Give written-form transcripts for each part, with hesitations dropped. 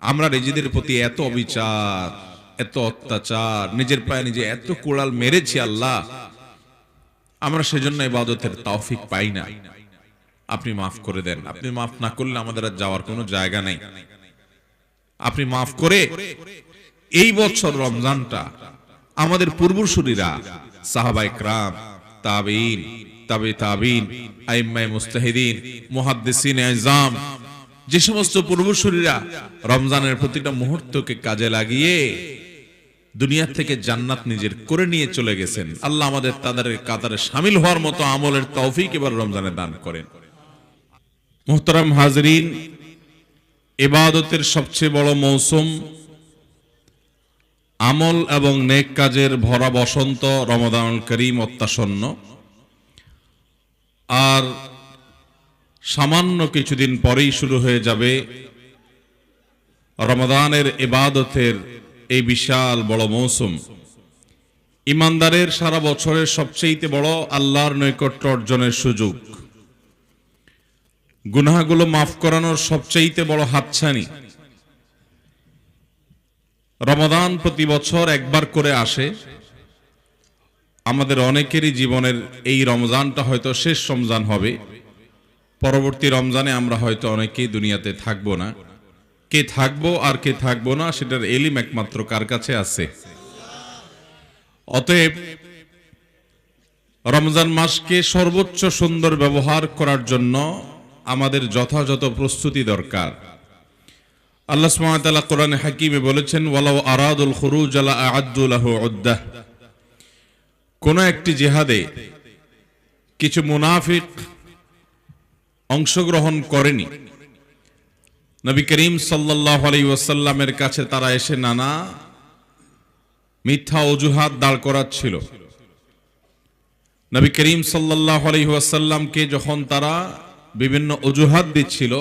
আমরা নিজেদের প্রতি এত অবিচার, এত অত্যাচার, নিজের পায়ে নিজে এত কোড়াল মেরেছি আল্লাহ, আমরা সেজন্য ইবাদতের তৌফিক পাই না। আপনি মাফ করে দেন। আপনি মাফ না করলে আমাদের আর যাওয়ার কোনো জায়গা নেই। আপনি মাফ করে এই বছর রমজানটা আমাদের পূর্বসূরীরা সাহাবায়ে কেরাম, তাবেঈন, তাবে তাবেঈন, আইম্মায়ে মুজতাহিদিন, মুহাদ্দিসিনে আযম, যে সমস্ত পূর্বসূরীরা রমজানের প্রতিটা মুহূর্তকে কাজে লাগিয়ে দুনিয়া থেকে জান্নাত নিজের করে নিয়ে চলে গেছেন, আল্লাহ আমাদের তাদের কাতারে শামিল হওয়ার মতো আমলের তৌফিক এবার রমজানে দান করেন। মুহতারাম হাজরিন, ইবাদতের সবচেয়ে বড় মৌসুম, আমল এবং নেক কাজের ভরা বসন্ত রমাদানুল করিম অত্যাসন্ন। আর সামান্য কিছুদিন পরেই শুরু হয়ে যাবে রমাদানের ইবাদতের এই বিশাল বড় মৌসুম। ইমানদারের সারা বছরের সবচেয়ে বড় আল্লাহর নৈকট্য অর্জনের সুযোগ, গুনাহগুলো মাফ করানোর সবচেয়ে বড় হাতছানি। রমাদান প্রতি বছর একবার করে আসে। আমাদের অনেকেরই জীবনের এই রমজানটা হয়তো শেষ রমজান হবে। পরবর্তী রমজানে আমরা হয়তো অনেকেই দুনিয়াতে থাকবো না। কে থাকবো আর কে থাকবো না সেটার এলিম একমাত্র কার কাছে আছে? অতএব রমজান মাসকে সর্বোচ্চ সুন্দর ব্যবহার করার জন্য আমাদের যথাযথ প্রস্তুতি দরকার। আল্লাহ সুবহানাহু ওয়া তাআলা কোরআনে হাকিমে বলেছেন, ওয়ালাউ আরাদুল খুরুজ লা আ'আদ্দু লাহু উদ্দাহ। কোন একটি জিহাদে কিছু মুনাফিক অংশগ্রহণ করেনি, নবী করিম সাল্লাল্লাহু আলাইহি ওয়াসাল্লামের কাছে তারা এসে নানা মিথ্যা অজুহাত দাঁড় করাচ্ছিল। নবী করিম সাল্লাল্লাহু আলাইহি ওয়াসাল্লামকে যখন তারা বিভিন্ন অজুহাত দিচ্ছিল,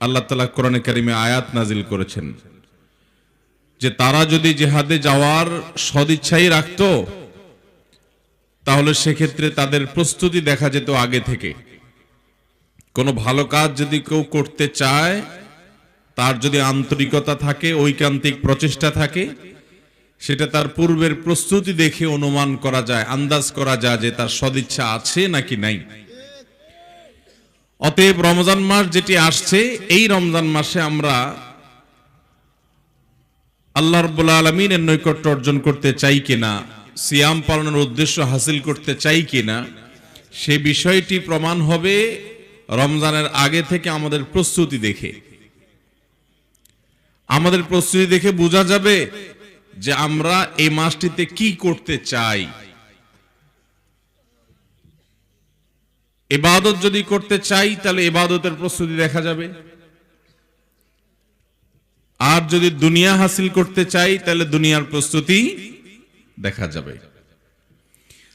আল্লাহ তাআলা কোরআনে কারিমে আয়াত নাজিল করেছেন যে তারা যদি জিহাদে যাওয়ার সদিচ্ছাই রাখতো তাহলে সেক্ষেত্রে তাদের প্রস্তুতি দেখা যেত আগে থেকে। কোনো ভালো কাজ যদি কেউ করতে চায়, তার যদি আন্তরিকতা থাকে, ঐকান্তিক প্রচেষ্টা থাকে, সেটা তার পূর্বের প্রস্তুতি দেখে অনুমান করা যায়, আন্দাজ করা যায় যে তার সদিচ্ছা আছে নাকি নাই। অতএব রমজান মাস যেটি আসছে, এই রমজান মাসে আমরা আল্লাহ রাব্বুল আলামিনের নৈকট্য অর্জন করতে চাই কিনা, সিয়াম পালনের উদ্দেশ্য হাসিল করতে চাই কিনা, সে বিষয়টি প্রমাণ হবে রমজানের আগে থেকে আমাদের প্রস্তুতি দেখে। আমাদের প্রস্তুতি দেখে বোঝা যাবে যে আমরা এই মাসটিতে কি করতে চাই। ইবাদত যদি করতে চাই তাহলে ইবাদতের প্রস্তুতি দেখা যাবে, আর যদি দুনিয়া হাসিল করতে চাই তাহলে দুনিয়ার প্রস্তুতি দেখা যাবে।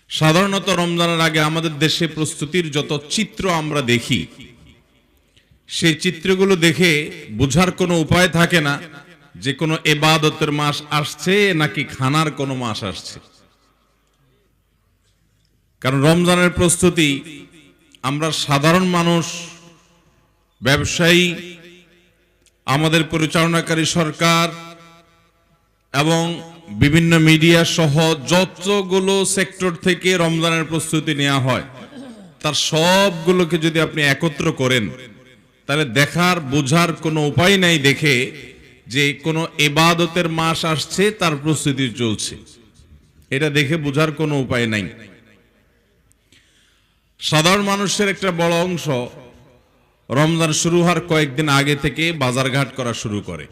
সাধারণত রমজানের আগে আমাদের দেশে প্রস্তুতির যত চিত্র আমরা দেখি, সেই চিত্রগুলো দেখে বোঝার কোনো উপায় থাকে না যে কোনো ইবাদতের মাস আসছে নাকি খানার কোনো মাস আসছে। কারণ রমজানের প্রস্তুতি আমরা সাধারণ মানুষ, ব্যবসায়ী, আমাদের পরিচালনাকারী সরকার এবং বিভিন্ন মিডিয়া সহ যতগুলো সেক্টর থেকে রমজানের প্রস্তুতি নেওয়া হয়, তার সবগুলোকে যদি আপনি একত্র করেন তাহলে দেখার বোঝার কোনো উপায় নাই দেখে যে কোনো ইবাদতের মাস আসছে, তার প্রস্তুতি চলছে, এটা দেখে বোঝার কোনো উপায় নাই। সাধারণ মানুষের একটা বড় অংশ রমজান শুরু হওয়ার কয়েকদিন আগে থেকে বাজারঘাট করা শুরু করে।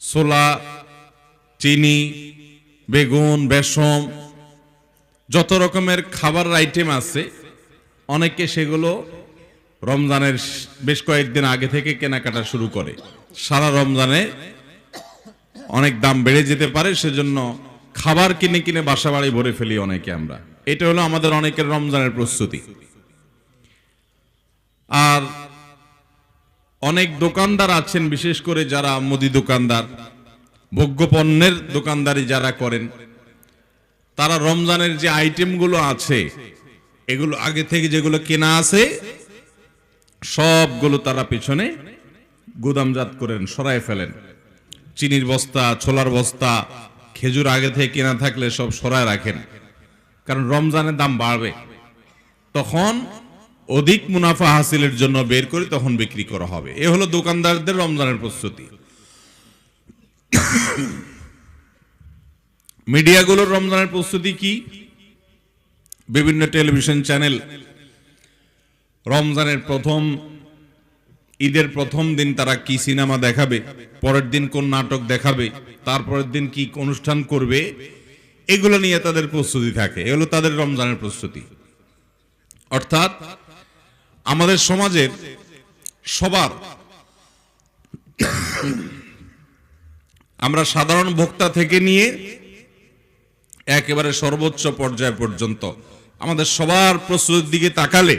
ছোলা, চিনি, বেগুন, বেসম, যত রকমের খাবার আইটেম আছে, অনেকে সেগুলো রমজানের বেশ কয়েকদিন আগে থেকে কেনাকাটা শুরু করে। সারা রমজানে অনেক দাম বেড়ে যেতে পারে, সেজন্য খাবার কিনে কিনে বাসা বাড়ি ভরে ফেলি অনেকে আমরা। এটা হলো আমাদের অনেকের রমজানের প্রস্তুতি। আর অনেক দোকানদার আছেন, বিশেষ করে যারা মুদি দোকানদার, ভোগ্যপণ্যের দোকানদারি যারা করেন, তারা রমজানের যে আইটেমগুলো আছে এগুলো আগে থেকে যেগুলো কেনা আছে সবগুলো তারা পিছনে গুদামজাত করেন, সরায় ফেলেন। চিনির বস্তা, ছোলার বস্তা, খেজুর আগে থেকে কেনা থাকলে সব সরায় রাখেন, কারণ রমজানের দাম বাড়বে। তখন অধিক মুনাফা হাসিলের জন্য বের করে তখন বিক্রি করা হবে। এ হলো দোকানদারদের রমজানের প্রস্তুতি। মিডিয়াগুলোর রমজানের প্রস্তুতি কি? বিভিন্ন টেলিভিশন চ্যানেল রমজানের ঈদের প্রথম দিন তারা কি সিনেমা দেখাবে, পরের দিন কোন নাটক দেখাবে, তারপরের দিন কি অনুষ্ঠান করবে, এগুলো নিয়ে তাদের প্রস্তুতি থাকে। এগুলো তাদের রমজানের প্রস্তুতি। অর্থাৎ আমাদের সমাজের সবার, আমরা সাধারণ ভোক্তা থেকে নিয়ে একেবারে সর্বোচ্চ পর্যায় পর্যন্ত আমাদের সবার প্রস্তুতির দিকে তাকালে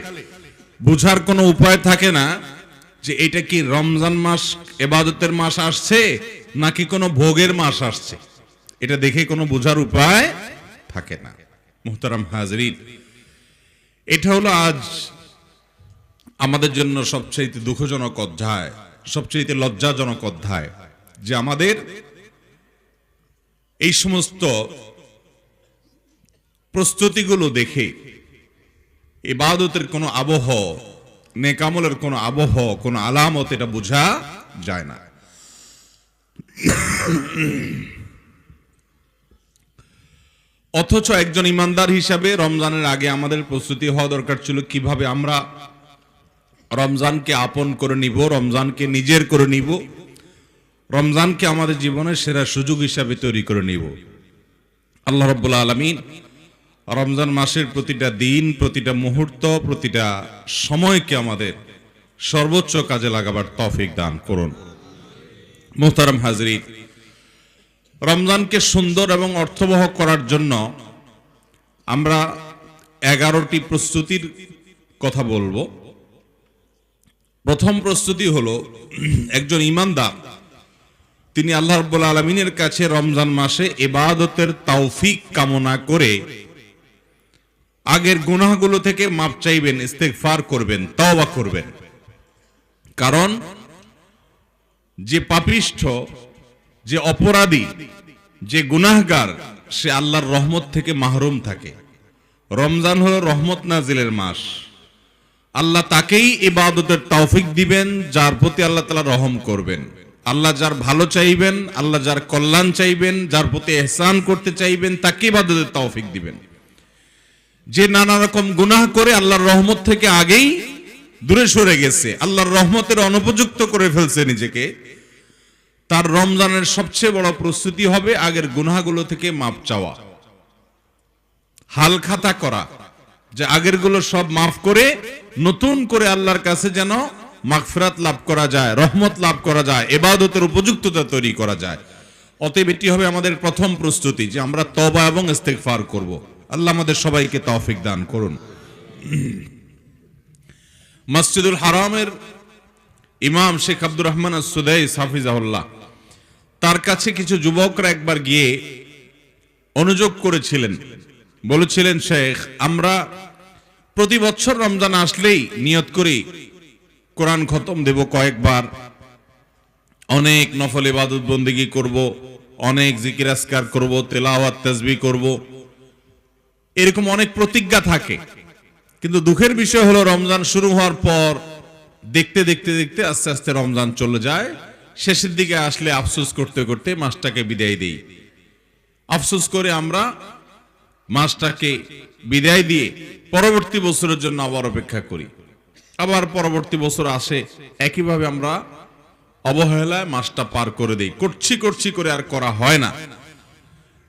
বুঝার কোনো উপায় থাকে না যে এটা কি রমজান মাস ইবাদতের মাস আসছে নাকি কোনো ভোগের মাস আসছে। এটা দেখে কোনো বোঝার উপায় থাকে না। মুহতারাম হাজরিন, এটা হলো আজ আমাদের জন্য সবচেয়ে দুঃখজনক অধ্যায়, সবচেয়ে লজ্জাজনক অধ্যায়, যে আমাদের এই সমস্ত প্রস্তুতিগুলো দেখে ইবাদতের কোনো আবহ, নেকামলের কোনো আবহ, কোনো আলামত এটা বোঝা যায় না। অথচ একজন ইমানদার হিসাবে রমজানের আগে আমাদের প্রস্তুতি হওয়া দরকার ছিল কিভাবে আমরা রমজানকে আপন করে নিব, রমজানকে নিজের করে নিব, রমজানকে আমাদের জীবনের সেরা সুযোগ হিসাবে তৈরি করে নিব। আল্লাহ রাব্বুল আলামিন রমজান মাসের প্রতিটা দিন, প্রতিটা মুহূর্ত, প্রতিটা সময়কে আমাদের সর্বোচ্চ কাজে লাগাবার তৌফিক দান করুন। মুহতারাম হাজরিন, রমজানকে সুন্দর এবং অর্থবহ করার জন্য আমরা 11টি প্রস্তুতির কথা বলবো। প্রথম প্রস্তুতি হলো, একজন ঈমানদার তিনি আল্লাহ রাব্বুল আলামিনের কাছে রমজান মাসে ইবাদতের তৌফিক কামনা করে আগের গুনাহগুলো থেকে মাপ চাইবেন, ইস্তেগফার করবেন, তওবা করবেন। কারণ যে পাপিষ্ঠ, যে অপরাধী, যে গুনাহগার, সে আল্লাহর রহমত থেকে মাহরুম থাকে। রমজান হলো রহমত নাজিলের মাস। আল্লাহ তাকেই ইবাদতের তৌফিক দিবেন যার প্রতি আল্লাহ তাআলা রহম করবেন। আল্লাহ যার ভালো চাইবেন, আল্লাহ যার কল্যাণ চাইবেন, যার প্রতি ইহসান করতে চাইবেন, তাকে ইবাদতের তৌফিক দিবেন। যে নানা রকম গুনাহ করে আল্লাহর রহমত থেকে আগেই দূরে সরে গেছে, আল্লাহর রহমতের অনুপযুক্ত করে ফেলছে নিজেকে, তার রমজানের সবচেয়ে বড় প্রস্তুতি হবে আগের গুনাহগুলো থেকে মাপ চাওয়া, হালখাতা করা, যে আগেরগুলো সব মাফ করে নতুন করে আল্লাহর কাছে যেন মাগফিরাত লাভ করা যায়, রহমত লাভ করা যায়, ইবাদতের উপযুক্ততা তৈরি করা যায়। অতএব এটি হবে আমাদের প্রথম প্রস্তুতি, যে আমরা তওবা এবং ইস্তেগফার করব। আল্লাহ আমাদের সবাইকে তৌফিক দান করুন। মসজিদুল হারামের ইমাম শেখ আব্দুর রহমান আস-সুদাইস হাফিজাহুল্লাহ, তার কাছে কিছু যুবকরা একবার গিয়ে অনুযোগ করেছিলেন, বলেছিলেন, শেখ, আমরা প্রতি বছর রমজান আসলেই নিয়ত করি কোরআন খতম দেব কয়েকবার, অনেক নফল ইবাদত বন্দেগী করব, অনেক জিকির আজকার করব, তেলাওয়াত তাসবিহ করব, এরকম অনেক প্রতিজ্ঞা থাকে। কিন্তু দুঃখের বিষয় হলো রমজান শুরু হওয়ার পর দেখতে দেখতে দেখতে আস্তে আস্তে রমজান চলে যায়। শেষের দিকে আসলে আফসোস করতে করতে মাসটাকে বিদায় দেই। আফসোস করে আমরা মাসটাকে বিদায় দিয়ে পরবর্তী বছরের জন্য আবার অপেক্ষা করি। আবার পরবর্তী বছর আসে, একইভাবে আমরা অবহেলায় মাসটা পার করে দেই। করছি করে আর করা হয় না।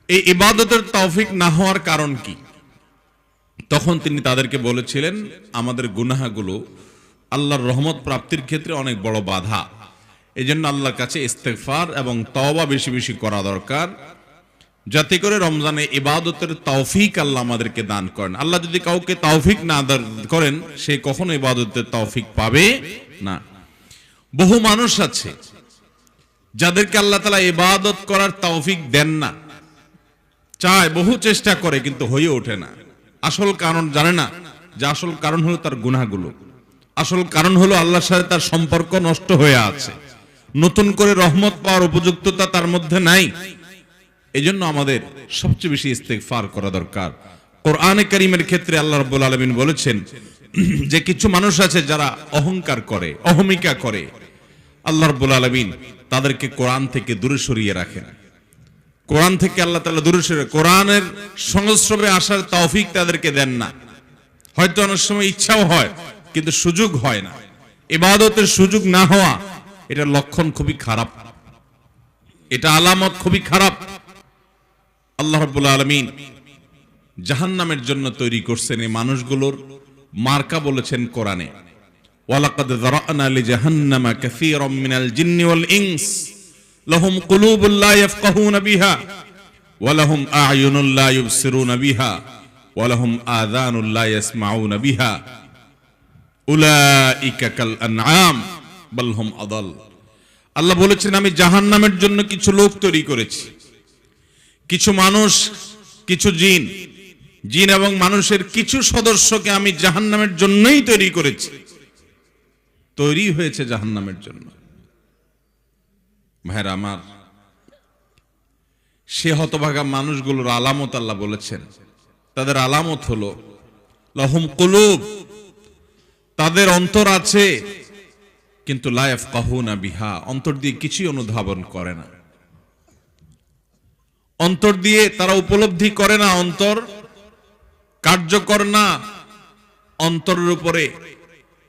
এই ইবাদতের তৌফিক না হওয়ার কারণ কি? তখন তিনি তাদেরকে বলেছিলেন, আমাদের গুনাহগুলো আল্লাহর রহমত প্রাপ্তির ক্ষেত্রে অনেক বড় বাধা। এই জন্য আল্লাহর কাছে ইস্তেগফার এবং তওবা বেশি বেশি করা দরকার, যাতে করে রমজানে ইবাদতের তৌফিক আল্লাহ আমাদেরকে দান করেন। আল্লাহ যদি কাউকে তৌফিক না দান করেন, সে কখনো ইবাদতের তৌফিক পাবে না। বহু মানুষ আছে যাদেরকে আল্লাহ তাআলা ইবাদত করার তৌফিক দেন না, চায়, বহু চেষ্টা করে, কিন্তু হয়ে ওঠে না। আসল কারণ জানে না, যে আসল কারণ হলো তার গুনাহগুলো, আসল কারণ হলো আল্লাহর সাথে তার সম্পর্ক নষ্ট হয়ে আছে। নতুন করে রহমত পাওয়ার উপযুক্ততা তার মধ্যে নাই। এজন্য আমাদের সবচেয়ে বেশি ইস্তেগফার করা দরকার। কোরআনে কারীমের ক্ষেত্রে আল্লাহ রাব্বুল আলামিন বলেছেন যে কিছু মানুষ আছে যারা অহংকার করে, অহমিকা করে, আল্লাহ রাব্বুল আলামিন তাদেরকে কোরআন থেকে দূরে সরিয়ে রাখেন। কোরআন থেকে আল্লাহ তাআলা দূরে সরিয়ে, কোরআনের সংস্রবে আসার তৌফিক তাদেরকে দেন না। হয়তো অনেক সময় ইচ্ছাও হয় কিন্তু সুযোগ হয় না। ইবাদতের সুযোগ না হওয়া, এটা লক্ষণ খুবই খারাপ, এটা আলামত খুবই খারাপ। আল্লাহ রাব্বুল আলামিন জাহান্নামের জন্য তৈরি করছেন এই মানুষগুলোর মার্কা বলেছেন কোরআনে, ওয়ালাকাদ যারা'না লিজাহান্নামা কাসীরাম মিনাল জিন্নি ওয়াল ইনস লাহুম কুলুবুন লা ইয়াফকাহুনা বিহা ওয়া লাহুম আ'য়ুনুন লা ইউবসিরুনা বিহা ওয়া লাহুম আযানুন লা ইয়াসমাউনা বিহা উলাইকা কাল আনআম বাল হুম আদাল। আল্লাহ বলেছেন আমি জাহান্নামের জন্য কিছু লোক তৈরি করেছি, কিছু মানুষ, কিছু জিন, জিন এবং মানুষের কিছু সদস্যকে আমি জাহান্নামের জন্যই তৈরি করেছি, তৈরি হয়েছে জাহান্নামের জন্য। ভাইরা আমার, সে হতভাগা মানুষগুলোর আলামত আল্লাহ বলেছেন, তাদের আলামত হলো লাহুম কুলুব, তাদের অন্তর আছে কিন্তু লা ইয়াফকাহুনা বিহা, অন্তর দিয়ে কিছুই অনুধাবন করে না, অন্তর দিয়ে তারা উপলব্ধি করে না, অন্তর কার্যকর না, অন্তরের উপরে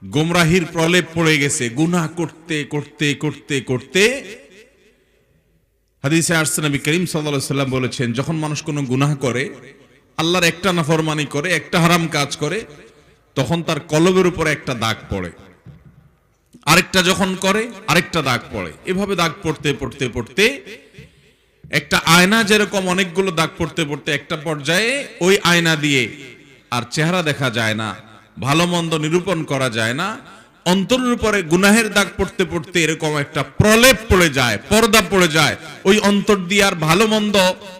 গোমরাহির প্রলেপ পড়ে গেছে, গুনাহ করতে করতে করতে করতে। হাদিসে আসছে নবী করিম সাল্লাল্লাহু আলাইহি ওয়াসাল্লাম বলেছেন, যখন মানুষ কোনো গুনাহ করে, আল্লাহর একটা নাফরমানি করে, একটা হারাম কাজ করে, তখন তার কলবের উপরে একটা দাগ পড়ে, আরেকটা যখন করে আরেকটা দাগ পড়ে, এভাবে দাগ পড়তে পড়তে পড়তে একটা আয়না যেরকম অনেকগুলো দাগ পড়তে পড়তে একটা পর্যায়ে ওই আয়না দিয়ে আর চেহারা দেখা যায় না, ভালো মন্দ নিরূপণ করা যায় না, অন্তরের উপরে গুনাহের দাগ পড়তে পড়তে এরকম একটা প্রলেপ পড়ে যায়, পর্দা পড়ে যায়, ওই অন্তর দিয়ে আর ভালো মন্দ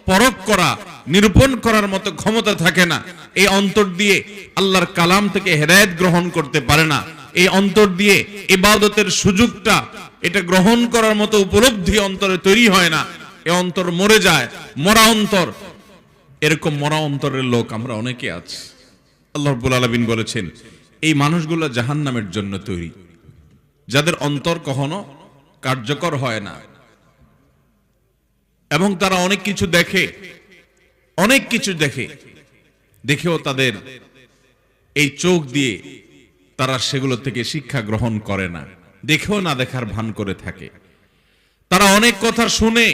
পরখ করা, নিরূপণ করার মতো ক্ষমতা থাকে না। এই অন্তর দিয়ে আল্লাহর কালাম থেকে হেদায়েত গ্রহণ করতে পারে না, এই অন্তর দিয়ে ইবাদতের সুযোগটা এটা গ্রহণ করার মতো উপলব্ধি অন্তরে তৈরি হয় না, এই অন্তর মরে যায়, মরা অন্তর। এরকম মরা অন্তরের লোক আমরা অনেকে আছি। আল্লাহ রাব্বুল আলামিন বলেছেন এই মানুষগুলো জাহান্নামের জন্য তৈরি, যাদের অন্তর কখনো কার্যকর হয় না এবং তারা অনেক কিছু দেখে, অনেক কিছু দেখে, দেখেও তাদের এই চোখ দিয়ে তারা সেগুলো থেকে শিক্ষা গ্রহণ করে না, দেখেও না দেখার ভান করে থাকে। তারা অনেক কথা শুনে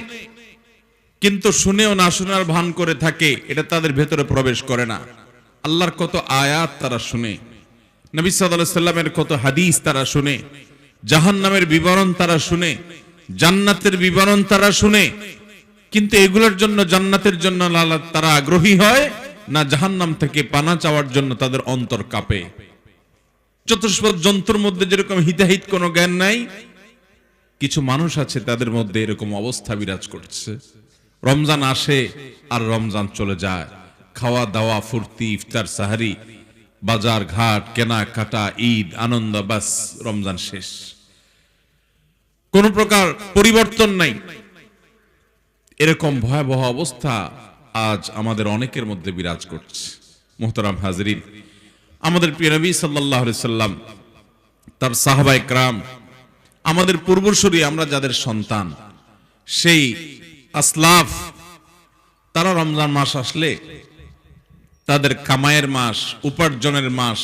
কিন্তু শুনেও না শোনার ভান করে থাকে, এটা তাদের ভেতরে প্রবেশ করে না। আল্লাহর কত আয়াত তারা শুনে, নবী সাল্লাল্লাহু আলাইহি সাল্লামের কত হাদিস তারা শুনে, জাহান্নামের বিবরণ তারা শুনে, জান্নাতের বিবরণ তারা শুনে, কিন্তু এগুলোর জন্য, জান্নাতের জন্য তারা আগ্রহী হয় না, জাহান্নাম থেকে পানা চাওয়ার জন্য তাদের অন্তর কাঁপে। চতুষ্পদ জন্তুর মধ্যে যেরকম হিতাহিত কোনো জ্ঞান নাই, কিছু মানুষ আছে তাদের মধ্যে এরকম অবস্থা বিরাজ করছে। রমজান আসে আর রমজান চলে যায়, খাওয়া দাওয়া, ফুর্তি, ইফতার, সাহারি, বাজার ঘাট, কেনাকাটা, ঈদ, আনন্দ, বাস রমজান শেষ, কোন প্রকার পরিবর্তন নাই। এরকম ভয়াবহ অবস্থা আজ আমাদের অনেকের মধ্যে বিরাজ করছে। মুহতারাম হাজরিন, আমাদের প্রিয় নবী সাল্লাল্লাহু আলাইহি সাল্লাম, তার সাহাবায়ে কেরাম, আমাদের পূর্বসূরি, আমরা যাদের সন্তান, সেই আসলাফ, তারা রমজান মাস আসলে তাদের কামায়ের মাস, উপার্জনের মাস,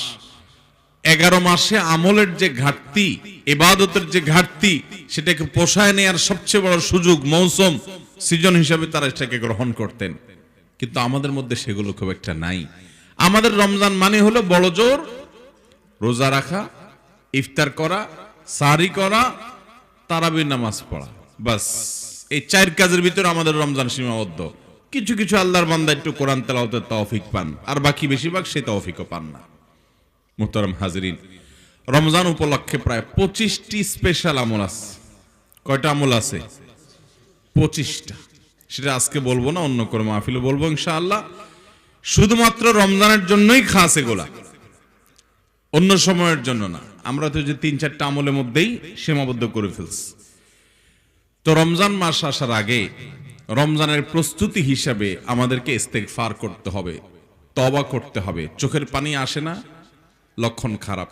11 মাসে আমলের যে ঘাটতি, ইবাদতের যে ঘাটতি, সেটাকে পোষায় নেওয়ার সবচেয়ে বড় সুযোগ, মৌসুম, সিজন হিসাবে তারা এটাকে গ্রহণ করতেন। কিন্তু আমাদের মধ্যে সেগুলো খুব একটা নাই। আমাদের রমজান মানে হলো বড় জোর রোজা রাখা, ইফতার করা, সাহরি করা, তারাবির নামাজ পড়া, বাস এই 4 কাজের ভিতরে আমাদের রমজান সীমাবদ্ধ। কিছু কিছু আল্লাহর বান্দা একটু কোরআন তেলাওয়াতের তৌফিক পান, আর বাকি বেশিরভাগ সেই তৌফিকও পান না। মুহতারাম হাজরিন, রমজান উপলক্ষে প্রায় 25টি স্পেশাল আমল আছে। কয়টা আমল আছে? 25টা। সেটা আজকে বলবো না, অন্য কোনো মাহফিলে বলবো ইনশাআল্লাহ। শুধুমাত্র রমজানের জন্যই খাস এগুলা, অন্য সময়ের জন্য না। আমরা তো যে 3-4টা আমলের মধ্যেই সীমাবদ্ধ করে ফেলছি। তো রমজান মাস আসার আগে রমজানের প্রস্তুতি হিসাবে আমাদেরকে ইস্তেগফার করতে হবে, তওবা করতে হবে। চোখের পানি আসে না, লক্ষণ খারাপ।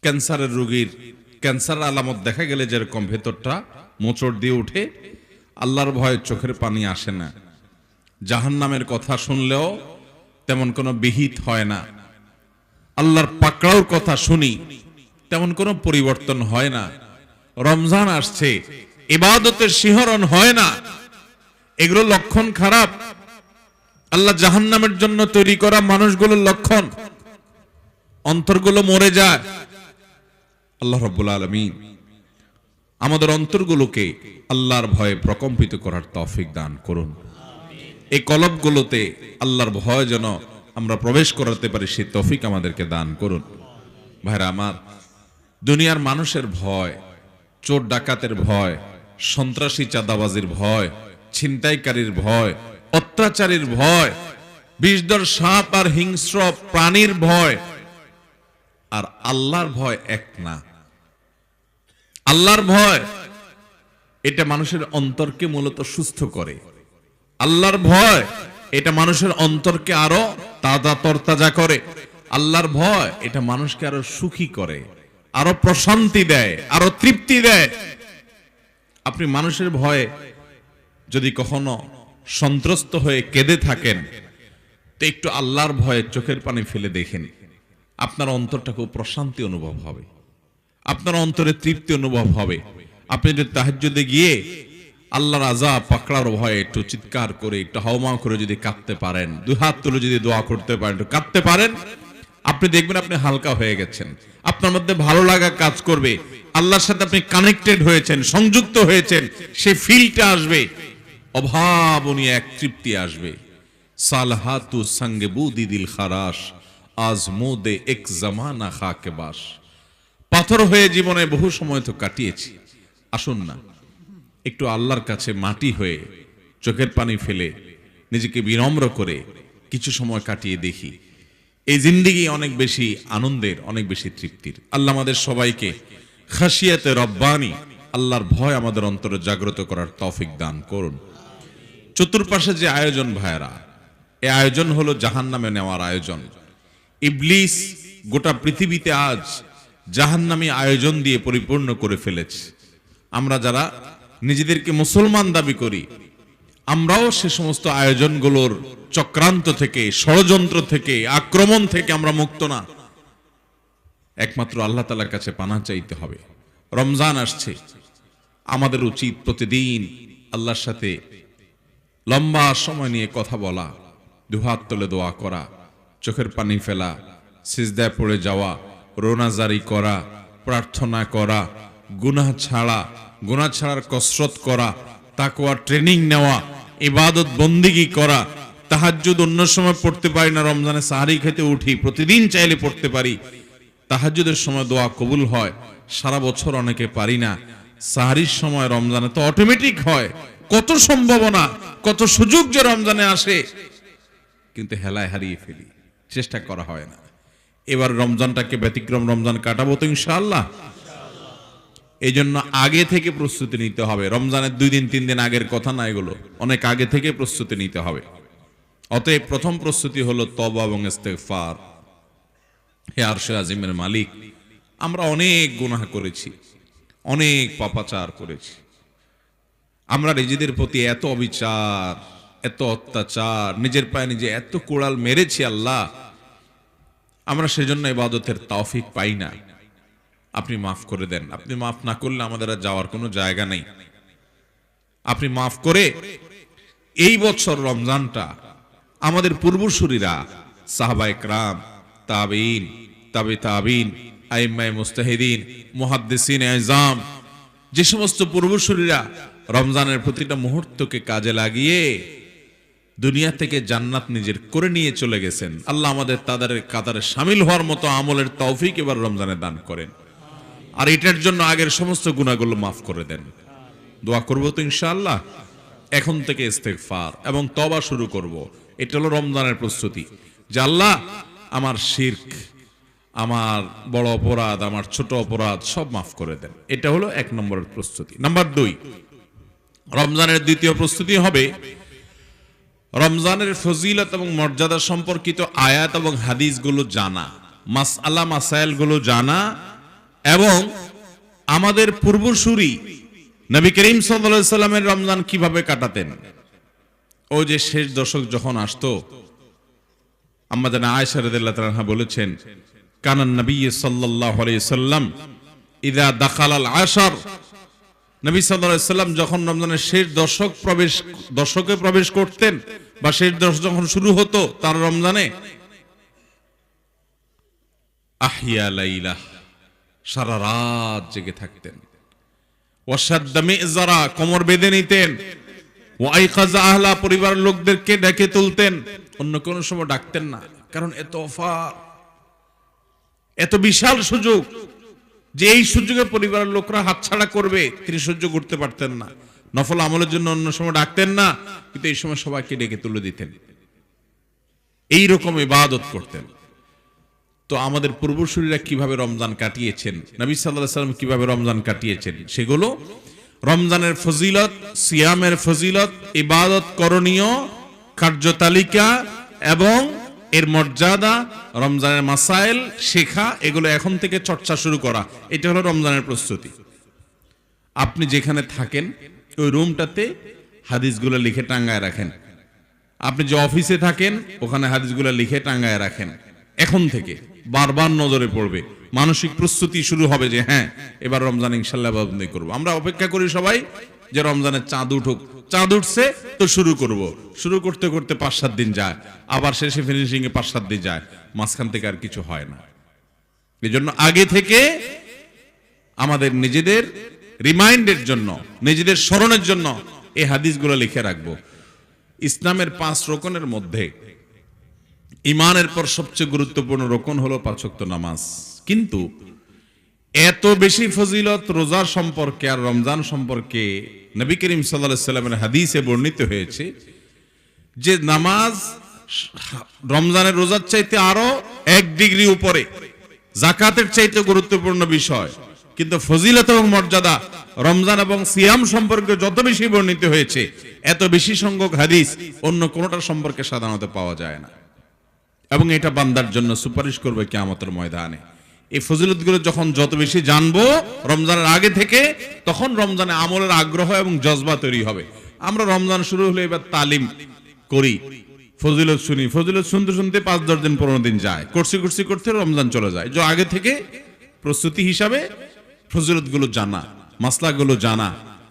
ক্যান্সারের রোগীর ক্যান্সার আলামত দেখা গেলে যেরকম ভেতরটা মোচড় দিয়ে উঠে, আল্লাহর ভয়ে চোখের পানি আসে না। জাহান্নামের কথা শুনলেও তেমন কোনো বিহিত হয় না। আল্লাহর পাকড়াওর কথা শুনি, তেমন কোনো পরিবর্তন হয় না। রমজান আসছে, ইবাদতের শিহরণ হয় না। এগুলো লক্ষণ খারাপ। আল্লাহ জাহান্নামের জন্য তৈরি করা মানুষগুলোর লক্ষণ। অন্তরগুলো মরে যায়। আল্লাহ রাব্বুল আলামিন আমাদের অন্তরগুলোকে আল্লাহর ভয়ে প্রকম্পিত করার তৌফিক দান করুন। এই কলবগুলোতে আল্লাহর ভয় যেন আমরা প্রবেশ করাতে পারি, সেই তৌফিক আমাদেরকে দান করুন। ভাইরা আমার, দুনিয়ার মানুষের ভয়, চোর ডাকাতের ভয়, সন্ত্রাসী চাঁদাবাজির ভয়, ছিনতাইকারীর ভয়, অত্যাচারীর ভয়, বিষধর সাপ আর হিংস্র প্রাণীর ভয় আর আল্লাহর ভয় এক না। আল্লাহর ভয় এটা মানুষের অন্তরকে মূলত সুস্থ করে। আল্লাহর ভয় এটা মানুষের অন্তরকে আরো তাজা তরতাজা করে। আল্লাহর ভয় এটা মানুষকে আরো সুখী করে, আরো প্রশান্তি দেয়, আরো তৃপ্তি দেয়। আপনি মানুষের ভয়ে যদি কখনো সন্ত্রস্ত হয়ে কেঁদে থাকেন, তো একটু আল্লাহর ভয়ে চোখের পানি ফেলে দেখেন, আপনার অন্তরটা খুব প্রশান্তি অনুভব হবে, আপনার অন্তরে তৃপ্তি অনুভব হবে। আপনি যদি তাহাজ্জুদে গিয়ে আল্লাহর আযাব পাকড়ার ভয়ে একটু চিৎকার করে, একটু হাওমাও করে যদি কাঁদতে পারেন, দুই হাত তুলে যদি দোয়া করতে পারেন, একটু কাঁদতে পারেন, আপনি দেখবেন আপনি হালকা হয়ে গেছেন। আপনার মধ্যে ভালো লাগা কাজ করবে। আল্লাহর সাথে আপনি কানেক্টেড হয়েছেন, সংযুক্ত হয়েছেন, সেই ফিলটা আসবে, অভাবনীয় এক তৃপ্তি আসবে। সালহাতু সঙ্গে বুদি দিল খারাস, আজ মোদে এক জামানা খাকে বাস। পাথর হয়ে জীবনে বহু সময় তো কাটিয়েছি, আসুন না একটু আল্লাহর কাছে মাটি হয়ে চোখের পানি ফেলে নিজেকে বিনম্র করে কিছু সময় কাটিয়ে দেখি। এই জিন্দেগি অনেক বেশি আনন্দের, অনেক বেশি তৃপ্তির। আল্লাহ আমাদের সবাইকে খাশিয়াতে রব্বানি, আল্লাহর ভয় আমাদের অন্তরে জাগ্রত করার তৌফিক দান করুন। চতুর্পাশে যে আয়োজন ভাইরা, এই আয়োজন হলো জাহান্নামে নেওয়ার আয়োজন। ইবলিস গোটা পৃথিবীতে আজ জাহান্নামী আয়োজন দিয়ে পরিপূর্ণ করে ফেলেছে। আমরা যারা নিজেদেরকে মুসলমান দাবি করি, আমরাও সে সমস্ত আয়োজনগুলোর চক্রান্ত থেকে, ষড়যন্ত্র থেকে, আক্রমণ থেকে আমরা মুক্ত না। একমাত্র আল্লাহ তাআলার কাছে পানাহ চাইতে হবে। রমজান আসছে, আমাদের উচিত প্রতিদিন আল্লাহর সাথে লম্বা সময় নিয়ে কথা বলা, দুহাত তুলে দোয়া করা, চোখের পানি ফেলা, সিজদায় পড়ে যাওয়া, রোনাজারি করা, প্রার্থনা করা, গুনাহ ছাড়ার কসরত করা, তাকওয়া ট্রেনিং নেওয়া, ইবাদত বন্দেগী করা। তাহাজ্জুদ অন্য সময় পড়তে পারি না, রমজানে সাহারি খেতে উঠি, প্রতিদিন চাইলে পড়তে পারি। তাহাজ্জুদের সময় দোয়া কবুল হয়, সারা বছর অনেকে পারি না। সাহারির সময় রমজানে তো অটোমেটিক হয়। কত সম্ভাবনা, কত সুযোগ যে রমজানে আসে, কিন্তু হেলায় হারিয়ে ফেলি, চেষ্টা করা হয় না। এবার রমজানটাকে ব্যতিক্রম রমজান কাটাবো তো ইনশাআল্লাহ। এই জন্য আগে থেকে প্রস্তুতি নিতে হবে। রমজানের 2 দিন 3 দিন আগের কথা না, এগুলো অনেক আগে থেকে প্রস্তুতি নিতে হবে। অতএব প্রথম প্রস্তুতি হলো তওবা এবং ইস্তেগফার। হে আরশে আজিমের মালিক, আমরা অনেক গুনাহ করেছি, অনেক পাপাচার করেছি। আমরা নিজেদের প্রতি এত অবিচার, এত অত্যাচার, নিজের পায়ে নিজে এত কোড়াল মেরেছি আল্লাহ, আমরা সেজন্য ইবাদতের তৌফিক পাই না। আপনি মাফ করে দেন। আপনি মাফ না করলে আমাদের আর যাওয়ার কোনো জায়গা নেই। আপনি মাফ করে এই বছর রমজানটা আমাদের পূর্বসূরীরা, সাহাবায়ে কেরাম, তাবেঈন, তাবে তাবেঈন, আইম্মায়ে মুজতাহিদিন, মুহাদ্দিসিন আযম, যে সমস্ত পূর্বসূরীরা রমজানের প্রতিটা মুহূর্তকে কাজে লাগিয়ে দুনিয়া থেকে জান্নাত নিজের করে নিয়ে চলে গেছেন, আল্লাহ আমাদের তাদের কাতারে শামিল হওয়ার মতো আমলের তৌফিক এবার রমজানে দান করেন। আর এটার জন্য আগের সমস্ত গুনাহগুলো মাফ করে দেন। দোয়া করব তো ইনশাআল্লাহ। এখন থেকে ইস্তেগফার এবং তওবা শুরু করব। এটা হলো রমজানের প্রস্তুতি, যে আল্লাহ আমার শিরক, আমার বড় অপরাধ, আমার ছোট অপরাধ সব মাফ করে দেন। এটা হলো 1 নম্বরের প্রস্তুতি। নাম্বার 2, রমজানের দ্বিতীয় প্রস্তুতি হবে রমজানের ফজিলত এবং মর্যাদা সম্পর্কিত আয়াত এবং হাদিসগুলো জানা, মাসআলা মাসাইলগুলো জানা, এবং আমাদের পূর্বসূরি নবী করিম সাল্লাল্লাহু আলাইহি সাল্লামের রমজান কিভাবে কাটাতেন। ও যে শেষ দশক যখন আসতো, আম্মা জানা আয়েশা রাদিয়াল্লাহু তাআলা বলেছেন, কানান নবী সাল্লাল্লাহু আলাইহি সাল্লাম ইযা দাখালাল আশর, নবী সাল্লাল্লাহু আলাইহি সাল্লাম যখন রমজানের শেষ দশকে প্রবেশ করতেন বা শেষ দশক যখন শুরু হতো তার রমজানে, আহিয়া লাইলাহ, সারা রাত জেগে থাকতেন, ওয়াশাদ্দা মিযজারা, কোমর বেঁধে নিতেন, ওয়াইকাযা আহলা, পরিবারের লোকদেরকে ডেকে তুলতেন, অন্য কোন সময় ডাকতেন না। কারণ এত বিশাল সুযোগ যে এই সুযোগে পরিবারের লোকরা হাতছাড়া করবে তিনি সহ্য করতে পারতেন না। নফল আমলের জন্য অন্য সময় ডাকতেন না, কিন্তু এই সময় সবাইকে ডেকে তুলে দিতেন, এই রকম ইবাদত করতেন। তো আমাদের পূর্বসূরীরা কিভাবে রমজান কাটিয়েছেন, নবী সাল্লাল্লাহু আলাইহি সাল্লাম কিভাবে রমজান কাটিয়েছেন, সেগুলো রমজানের ফজিলত, সিয়ামের ফজিলত, ইবাদত করণীয় কার্যতালিকা এবং এর মর্যাদা, রমজানের মাসাইল শেখা, এগুলো এখন থেকে চর্চা শুরু করা, এটা হলো রমজানের প্রস্তুতি। আপনি যেখানে থাকেন ওই রুমটাতে হাদিসগুলো লিখে টাঙ্গায় রাখেন। আপনি যে অফিসে থাকেন ওখানে হাদিসগুলো লিখে টাঙ্গায় রাখেন। এখন থেকে বারবার নজরে পড়বে, মানসিক প্রস্তুতি শুরু হবে যে হ্যাঁ এবার রমজান ইনশাআল্লাহ বন্দী করব। আমরা অপেক্ষা করি সবাই যে রমজানের চাঁদ উঠুক, চাঁদ উঠছে তো শুরু করব, শুরু করতে করতে 5-7 দিন যায়, আবার শেষে ফিনিশিং এ 5-7 দিন যায়, মাঝখান থেকে আর কিছু হয় না। এই জন্য আগে থেকে আমাদের নিজেদের রিমাইন্ডের জন্য, নিজেদের স্মরণের জন্য এই হাদিসগুলো লিখে রাখবো। ইসলামের 5 রকনের মধ্যে ইমানের পর সবচেয়ে গুরুত্বপূর্ণ রকন হলো 5 ওয়াক্ত নামাজ। কিন্তু এত বেশি ফজিলত রোজার সম্পর্কে আর রমজান সম্পর্কে নবী করিম সাল্লাল্লাহু আলাইহি সাল্লামের হাদিসে বর্ণিত হয়েছে যে নামাজ রমজানের রোজার চাইতে আরো 1 ডিগ্রি উপরে, যাকাতের চাইতে গুরুত্বপূর্ণ বিষয়। কিন্তু ফজিলত এবং মর্যাদা রমজান এবং সিয়াম সম্পর্কে যত বেশি বর্ণিত হয়েছে, এত বেশি সংখ্যক হাদিস অন্য কোনটার সম্পর্কে সাধারণত পাওয়া যায় না। এবং এটা বান্দার জন্য সুপারিশ করবে কিয়ামতের ময়দানে। এই ফজিলতগুলো যখন যত বেশি জানবো রমজানের আগে থেকে, তখন রমজানে আমলের আগ্রহ এবং জজবা তৈরি হবে। আমরা রমজান শুরু হলে এবার তালিম করি, ফজিলত শুনি, ফজিলত শুনতে শুনতে 5-10 দিন 15 দিন যায়, করতে রমজান চলে যায়। যে আগে থেকে প্রস্তুতি হিসাবে ফজিলতগুলো জানা, মাসলাগুলো জানা,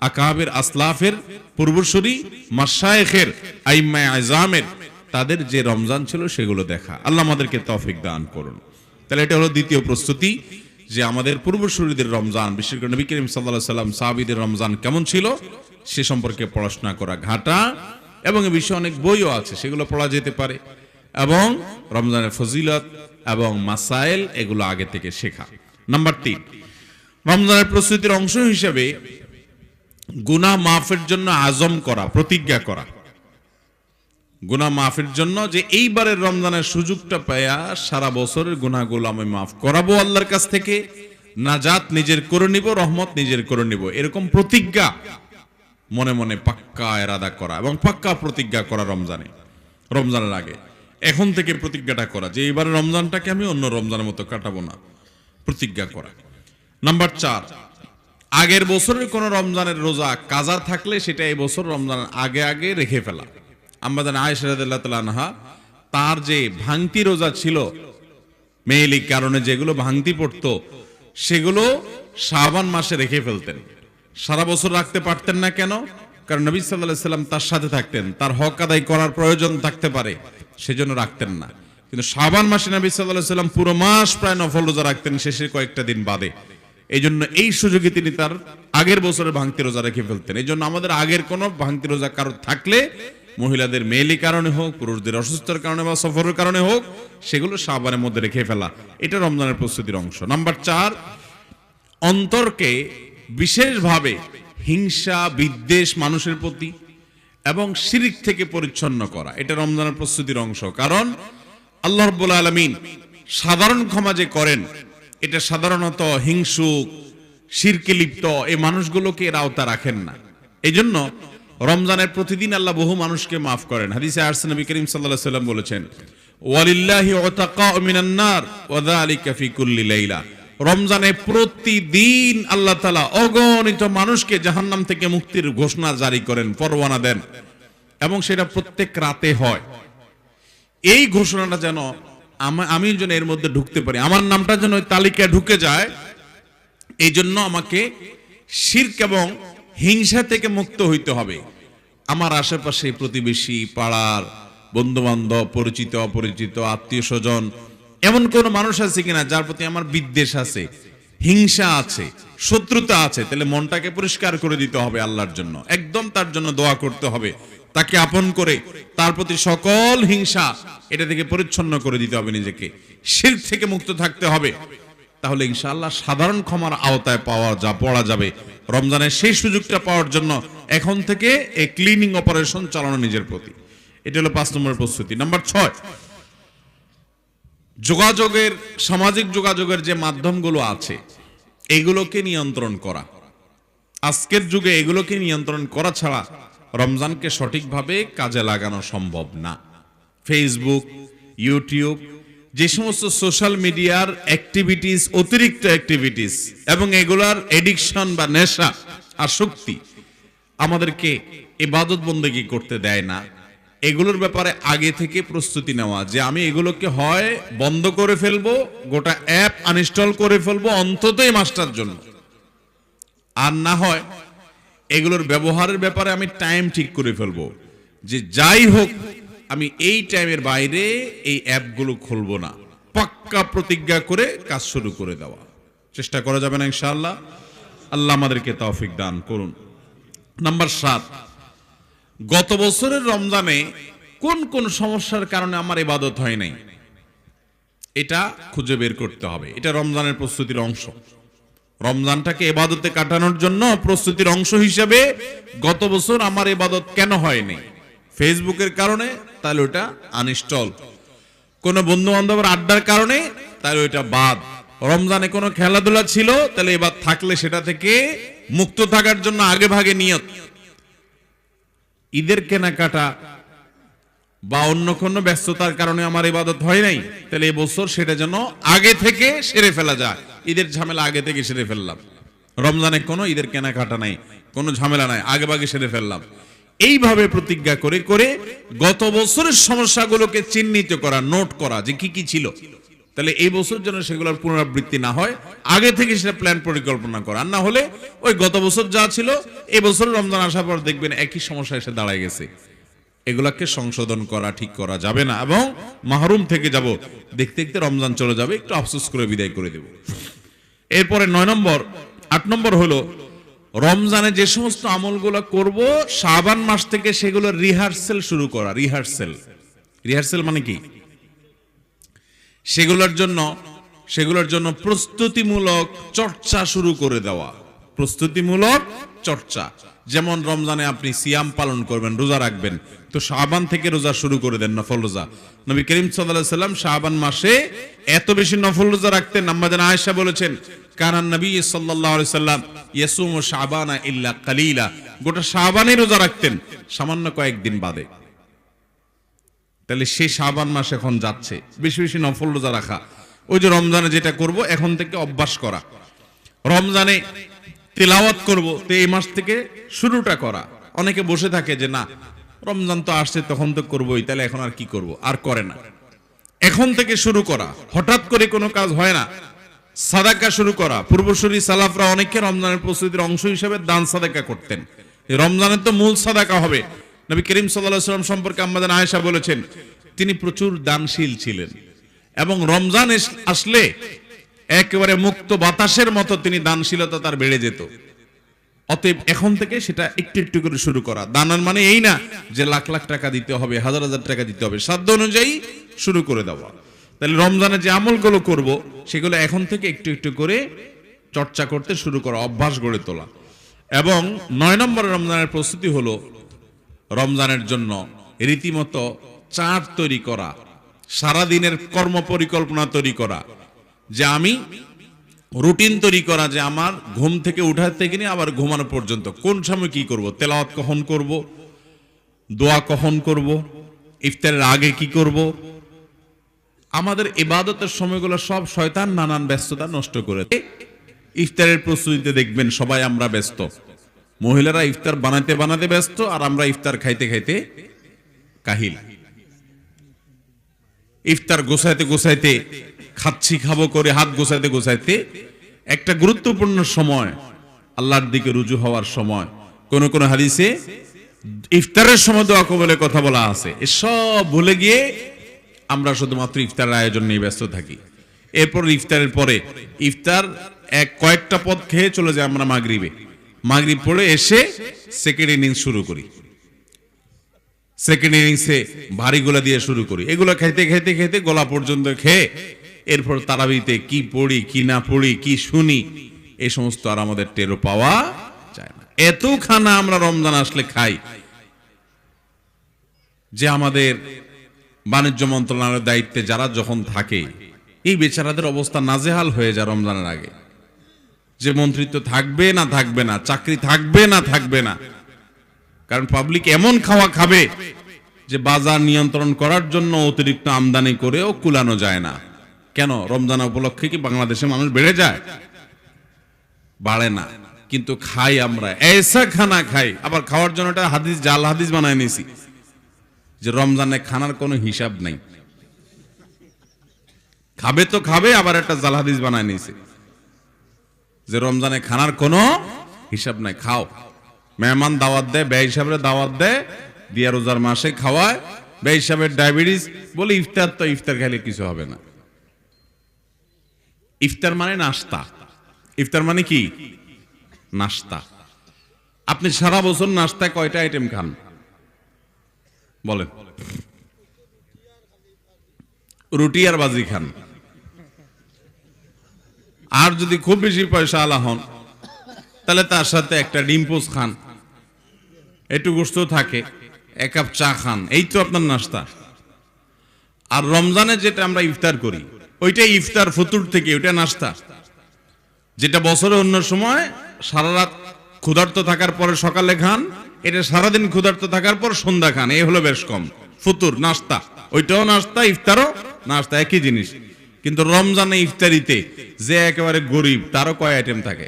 আকাবের আসলাফের পূর্বসূরি মাশায়েখের আইম্মায়ে আযমের তাদের যে রমজান ছিল সেগুলো দেখা। আল্লাহ আমাদেরকে তৌফিক দান করুন। তাহলে এটা হলো দ্বিতীয় প্রস্তুতি, যে আমাদের পূর্বসূরীদের রমজান, বিশেষ করে নবী করিম সাল্লাল্লাহু আলাইহি সাল্লাম সাহাবীদের রমজান কেমন ছিল সে সম্পর্কে পড়াশোনা করা, ঘাটা, এবং এই বিষয়ে অনেক বইও আছে সেগুলো পড়া যেতে পারে, এবং রমজানের ফজিলত এবং মাসাইল এগুলো আগে থেকে শেখা। নাম্বার 3, রমজানের প্রস্তুতির অংশ হিসেবে গুনাহ মাফের জন্য আজম করা, প্রতিজ্ঞা করা। গুনাহ মাফের জন্য যে এইবারের রমজানের সুযোগটা পায়া সারা বছরের গুনাহগুলো আমি মাফ করাবো আল্লাহর কাছ থেকে, নাজাত নিজের করে নিব, রহমত নিজের করে নিব, এরকম প্রতিজ্ঞা মনে মনে পাক্কা ইরাদা করা এবং পাক্কা প্রতিজ্ঞা করা রমজানের আগে। এখন থেকে প্রতিজ্ঞাটা করা যে এইবারের রমজানটাকে আমি অন্য রমজানের মতো কাটাবো না, প্রতিজ্ঞা করা। নাম্বার 4, আগের বছরের কোন রমজানের রোজা কাজা থাকলে সেটা এই বছর রমজানের আগে রেখে ফেলা। আম্মাজান আয়েশা রাদিয়াল্লাহু তাআলা আনহা তার যে ভাঙতি রোজা ছিল, মেয়েলিক কারণে যেগুলো ভাঙতি পড়তো, সেগুলো শাবান মাসে রেখে ফেলতেন। সারা বছর রাখতে পারতেন না। কেন? কারণ নবী সাল্লাল্লাহু আলাইহি সাল্লাম তার সাথে থাকতেন, তার হক আদায় করার প্রয়োজন থাকতে পারে, সেজন্য রাখতেন না। কিন্তু শাবান মাসে নবী সাল্লাল্লাহু আলাইহি সাল্লাম পুরো মাস প্রায় নফল রোজা রাখতেন, শেষের কয়েকটা দিন বাদে। এই জন্য এই সুযোগে তিনি তার আগের বছরের ভাঙতি রোজা রেখে ফেলতেন। এই জন্য আমাদের আগের কোন ভাঙতি রোজা কারো থাকলে, মহিলাদের মেয়েলি কারণে হোক, পুরুষদের অসুস্থতার কারণে বা সফরের কারণে হোক, সেগুলো শাবানের মধ্যে রেখে ফেলা, এটা রমজানের প্রস্তুতির অংশ। নাম্বার 4, অন্তরকে বিশেষভাবে হিংসা, বিদ্বেষ মানুষের প্রতি এবং শিরক থেকে পরিচ্ছন্ন করা, এটা রমজানের প্রস্তুতির অংশ। কারণ আল্লাহ রাব্বুল আলামিন সাধারণ ক্ষমা যে করেন, এটা সাধারণত হিংসুক, শিরকে লিপ্ত এই মানুষগুলোকে এর আওতা রাখেন না। এই জন্য রমজানের প্রতিদিন আল্লাহ বহু মানুষকে মাফ করেন। হাদিসে আসছে নবী করিম সাল্লাল্লাহু আলাইহি সাল্লাম বলেছেন, ওয়ালিল্লাহি উতাকাউ মিনান নার ওয়া যালিকা ফি কুল্লি লাইলা। রমজানে প্রতিদিন আল্লাহ তাআলা অগণিত মানুষকে জাহান্নাম থেকে মুক্তির ঘোষণা জারি করেন, পরওয়ানা দেন, এবং সেটা প্রত্যেক রাতে হয়। এই ঘোষণাটা যেন আমি যেন এর মধ্যে ঢুকতে পারি, আমার নামটা যেন ওই তালিকায় ঢুকে যায়, এই জন্য আমাকে শিরক এবং হিংসা থেকে মুক্ত হইতে হবে। আমার আশেপাশে প্রতিবেশী, পাড়ার বন্ধু বান্ধব, পরিচিত অপরিচিত, আত্মীয় স্বজন, এমন কোন মানুষ আছে কিনা যার প্রতি আমার বিদ্বেষ আছে, হিংসা আছে, শত্রুতা আছে, তাহলে মনটাকে পরিষ্কার করে দিতে হবে আল্লাহর জন্য, একদম তার জন্য দোয়া করতে হবে, তাকে আপন করে তার প্রতি সকল হিংসা এটা থেকে পরিচ্ছন্ন করে দিতে হবে নিজেকে, শিরক থেকে মুক্ত থাকতে হবে। তাহলে ইনশাআল্লাহ সাধারণ ক্ষমার আওতায় পড়া যাবে। রমজানের সেই সুযোগটা পাওয়ার জন্য এখন থেকে এই ক্লিনিং অপারেশন চালানো নিজের প্রতি। এটা হলো 5 নম্বরের প্রস্তুতি। নাম্বার 6, যোগাযোগের, সামাজিক যোগাযোগের যে মাধ্যমগুলো আছে এগুলোকে নিয়ন্ত্রণ করা। আজকের যুগে এগুলোকে নিয়ন্ত্রণ করা ছাড়া রমজানকে সঠিকভাবে কাজে লাগানো সম্ভব না। ফেসবুক, ইউটিউব, যে সমস্ত সোশ্যাল মিডিয়ার অ্যাক্টিভিটিস, অতিরিক্ত অ্যাক্টিভিটিস এবং এগুলার এডিকশন বা নেশা, আসক্তি আমাদেরকে ইবাদত বন্দেগী করতে দেয় না। এগুলোর ব্যাপারে আগে থেকে প্রস্তুতি নেওয়া, যে আমি এগুলোকে হয় বন্ধ করে ফেলবো, গোটা অ্যাপ আনইনস্টল করে ফেলবো অন্তত এই মাসটার জন্য, আর না হয় এগুলোর ব্যবহারের ব্যাপারে আমি টাইম ঠিক করে ফেলবো, যে যাই হোক আমি এই টাইমের বাইরে এই অ্যাপগুলো খুলবো না, পাক্কা প্রতিজ্ঞা করে কাজ শুরু করে দেওয়া। চেষ্টা করা যাবে না ইনশাআল্লাহ? আল্লাহ আমাদেরকে তৌফিক দান করুন। নাম্বার 7, গত বছরের রমজানে কোন কোন সমস্যার কারণে আমার ইবাদত হয় নাই, এটা খুঁজে বের করতে হবে। এটা রমজানের প্রস্তুতির অংশ। রমজানটাকে ইবাদতে কাটানোর জন্য প্রস্তুতির অংশ হিসেবে গত বছর আমার ইবাদত কেন হয়নি, ফেসবুকের কারণে, তাহলে ওটা আনইনস্টল। কোন বন্ধু বান্ধবের আড্ডার কারণে, তাহলে ওইটা বাদ। রমজানে কোনো খেলাধুলা ছিল, তাহলে এবার থাকলে সেটা থেকে মুক্ত থাকার জন্য আগে ভাগে নিয়ত। ঈদের কেনাকাটা বা অন্য কোনো ব্যস্ততার কারণে আমার ইবাদত হয় নাই, তাহলে এই বছর সেটা যেন আগে থেকে সেরে ফেলা যায়। ঈদের ঝামেলা আগে থেকে সেরে ফেললাম, রমজানে কোনো ঈদের কেনাকাটা নাই, কোনো ঝামেলা নাই, আগে ভাগে সেরে ফেললাম। এইভাবে প্রতিজ্ঞা করে করে গত বছরের সমস্যাগুলোকে চিহ্নিত করা, নোট করা যে কি কি ছিল, তাহলে এই বছর যেন সেগুলোর পুনরাবৃত্তি না হয়, আগে থেকে সেটা প্ল্যান পরিকল্পনা করা। আর না হলে ওই গত বছর যা ছিল এই বছর রমজান আসার পর দেখবেন একই সমস্যা এসে দাঁড়ায় গেছে। এগুলাকে সংশোধন করা, ঠিক করা যাবে না, এবং মাহরুম থেকে যাব, দেখতে দেখতে রমজান চলে যাবে, একটু আফসোস করে বিদায় করে দেব। এরপরে 9 নম্বর, 8 নম্বর হলো রমজানে যে সমস্ত আমলগুলো করব শাবান মাস থেকে সেগুলো রিহার্সেল শুরু করা। রিহার্সেল মানে কি? সেগুলোর জন্য প্রস্তুতিমূলক চর্চা শুরু করে দেওয়া। প্রস্তুতিমূলক চর্চা, যেমন রমজানে আপনি সিয়াম পালন করবেন, রোজা রাখবেন, তো শাবান থেকে রোজা শুরু করে দেন, নফল রোজা। নবী করিম সাল্লাল্লাহু আলাইহি সাল্লাম শাবান মাসে এত বেশি নফল রোজা রাখতেন, আম্মা জান আয়েশা বলেছেন, কানান নবী সাল্লাল্লাহু আলাইহি সাল্লাম ইয়াসুমু শাবানা ইল্লা কালিলা, গোটা শাবানে রোজা রাখতেন, সামান্য কয়েকদিন বাদে। তাহলে সেই শাবান মাস এখন যাচ্ছে, বেশি বেশি নফল রোজা রাখা, ওই যে রমজানে যেটা করব এখন থেকে অভ্যাস করা। রমজানে তিলাওয়াত করব, তো এই মাস থেকে শুরুটা করা। অনেকে বসে থাকে যে না রমজান তো আসছে তখন তো করবোই, তাহলে এখন আর কি করব, আর করে না। এখন থেকে শুরু করা, হঠাৎ করে কোনো কাজ হয় না। সাদাকা শুরু করা, পূর্বসূরি সালাফরা অনেকে রমজানের প্রস্তুতির অংশ হিসেবে দান সাদাকা করতেন। রমজানের তো মূল সাদাকা হবে। নবী করিম সাল্লাল্লাহু আলাইহি ওয়াসাল্লাম সম্পর্কে আম্মা জান আয়েশা বলেছেন, তিনি প্রচুর দানশীল ছিলেন, এবং রমজান আসলে একেবারে মুক্ত বাতাসের মতো তিনি দানশীলতা তার বেড়ে যেত। অতএব এখন থেকে সেটা একটু একটু করে শুরু করা। দানের মানে এই না যে লাখ লাখ টাকা দিতে হবে, হাজার হাজার টাকা দিতে হবে, সাধ্য অনুযায়ী শুরু করে দেওয়া। তাহলে রমজানে যে আমলগুলো করব সেগুলো এখন থেকে একটু একটু করে চর্চা করতে শুরু করা, অভ্যাস গড়ে তোলা। এবং 9 নম্বর রমজানের প্রস্তুতি হলো রমজানের জন্য রীতিমতো চার্ট তৈরি করা, সারা দিনের কর্ম পরিকল্পনা তৈরি করা, যে আমি রুটিন তৈরি করা, যে আমার ঘুম থেকে উঠার থেকে নিয়ে আবার ঘুমানো পর্যন্ত কোন সময় কি করব, তেলাওয়াত কখন করব, দোয়া কখন করব, ইফতারের আগে কি করব। আমাদের ইবাদতের সময়গুলো সব শয়তান নানান ব্যস্ততা নষ্ট করে। ইফতারের প্রস্তুতিতে দেখবেন সবাই আমরা ব্যস্ত, মহিলারা ইফতার বানাতে বানাতে ব্যস্ত, আর আমরা ইফতার খাইতে খাইতে কাহিল। ইফতার গোছাইতে গোছাইতে, খাচ্ছি খাবো করে হাত গোছাইতে গোছাইতে একটা গুরুত্বপূর্ণ সময়, আল্লাহর দিকে রুজু হওয়ার সময়, কোন কোন হাদিসে ইফতারের সময় দোয়া কবুলের কথা বলা আছে, এসব ভুলে গিয়ে আমরা শুধুমাত্র ইফতারের আয়োজন নিয়ে ব্যস্ত থাকি। এরপর ইফতারের পরে ইফতার কয়েকটা পদ খেয়ে চলে যায় আমরা মাগরিবে, মাগরিব পড়ে এসে সেকেন্ড ইনিংস শুরু করি, সেকেন্ড ইনিংসে ভারী গোলা দিয়ে শুরু করি, এগুলো খাইতে খাইতে খাইতে গলা পর্যন্ত খেয়ে এরপর তারাবিতে কি পড়ি কি না পড়ি কি শুনি, এই সমস্ত আর আমাদের টেরও পাওয়া যায় না। এত খানা আমরা রমজান আসলে খাই যে আমাদের বাণিজ্য মন্ত্রণালয়ের দায়িত্বে যারা যখন থাকে, এই বেচারাদের অবস্থা নাজেহাল হয়ে যায় রমজানের আগে, যে মন্ত্রিত্ব থাকবে না থাকবে না, চাকরি থাকবে না থাকবে না। কারণ পাবলিক এমন খাওয়া খাবে যে বাজার নিয়ন্ত্রণ করার জন্য অতিরিক্ত আমদানি করেও কুলানো যায় না। কেন? রমজান উপলক্ষে কি বাংলাদেশে মানুষ বেড়ে যায়? বাড়ে না, কিন্তু খাই আমরা, এসা খানা খাই। আবার খাওয়ার জন্য একটা হাদিস, জাল হাদিস বানায় নিয়েছি যে রমজানে খানার কোনো হিসাব নাই, খাবে তো খাবে, আবার একটা জাল হাদিস বানায় নিয়েছে যে রমজানে খানার কোনো হিসাব নাই, খাও। মেহমান দাওয়াত দেয়, ব্যয় হিসাবে দাওয়াত দেয়, দিয়া রোজার মাসে খাওয়ায়, ব্যয় হিসাবে ডায়াবেটিস বলে ইফতার, তো ইফতার খাইলে কিছু হবে না। ইফতার মানে নাস্তা, ইফতার মানে কি? নাস্তা। আপনি সারা বছর নাস্তায় কয়টা আইটেম খান বলেন? রুটি আর বাজি খান। আর যদি খুব বেশি পয়সা আলা হন তাহলে তার সাথে একটা ডিম পোস্ট খান, একটু গোশত থাকে, এক কাপ চা খান, এই তো আপনার নাস্তা। আর রমজানে যেটা আমরা ইফতার করি ওইটাই ইফতার, ফতুর থেকে ওইটা নাস্তা। যেটা বছরে অন্য সময় সারা রাত ক্ষুধার্ত থাকার পরে সকালে খান, এটা সারাদিন ক্ষুধার্ত থাকার পর সন্ধ্যা খান, এই হলো বেশ কম। ফতুর নাস্তা, ওইটাও নাস্তা, ইফতারও নাস্তা, একই জিনিস। কিন্তু রমজানে ইফতারিতে যে একেবারে গরিব তারও কয় আইটেম থাকে?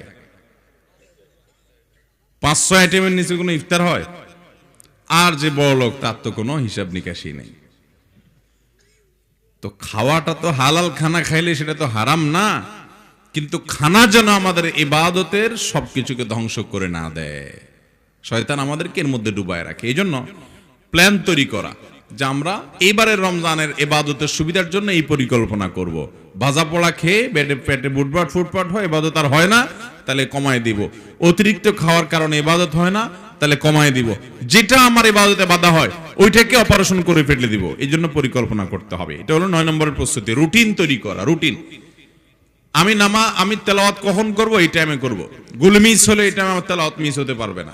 500 আইটেমের নিচে কোনো ইফতার হয়? আর যে বড় লোক তার তো কোনো হিসাব নিকাশই নেই। তো খাওয়াটা তো হালাল খানা খাইলে সেটা তো হারাম না, কিন্তু খানা যেন আমাদের ইবাদতের সবকিছুকে ধ্বংস করে না দেয়। শয়তান আমাদেরকে এর মধ্যে ডুবায় রাখে। এই জন্য প্ল্যান তৈরি করা যে আমরা এবারের রমজানের ইবাদতের সুবিধার জন্য এই পরিকল্পনা করব। ভাজা পোড়া খেয়ে পেটে বুটবাট ফুটপাট হয়, ইবাদত আর হয় না, তাহলে কমায় দিব। অতিরিক্ত খাওয়ার কারণে ইবাদত হয় না, তাহলে কমায় দিব। যেটা আমার ইবাদতে বাধা হয় ওইটাকে অপারেশন করে ফেলে দিব। এই জন্য পরিকল্পনা করতে হবে। এটা হলো 9 নম্বরের প্রস্তুতি, রুটিন তৈরি করা। রুটিন, আমি তেলাওয়াত কখন করব, এই টাইমে করব। গুল মিস হলে এই টাইমে আমার তেলাওয়াত মিস হতে পারবে না।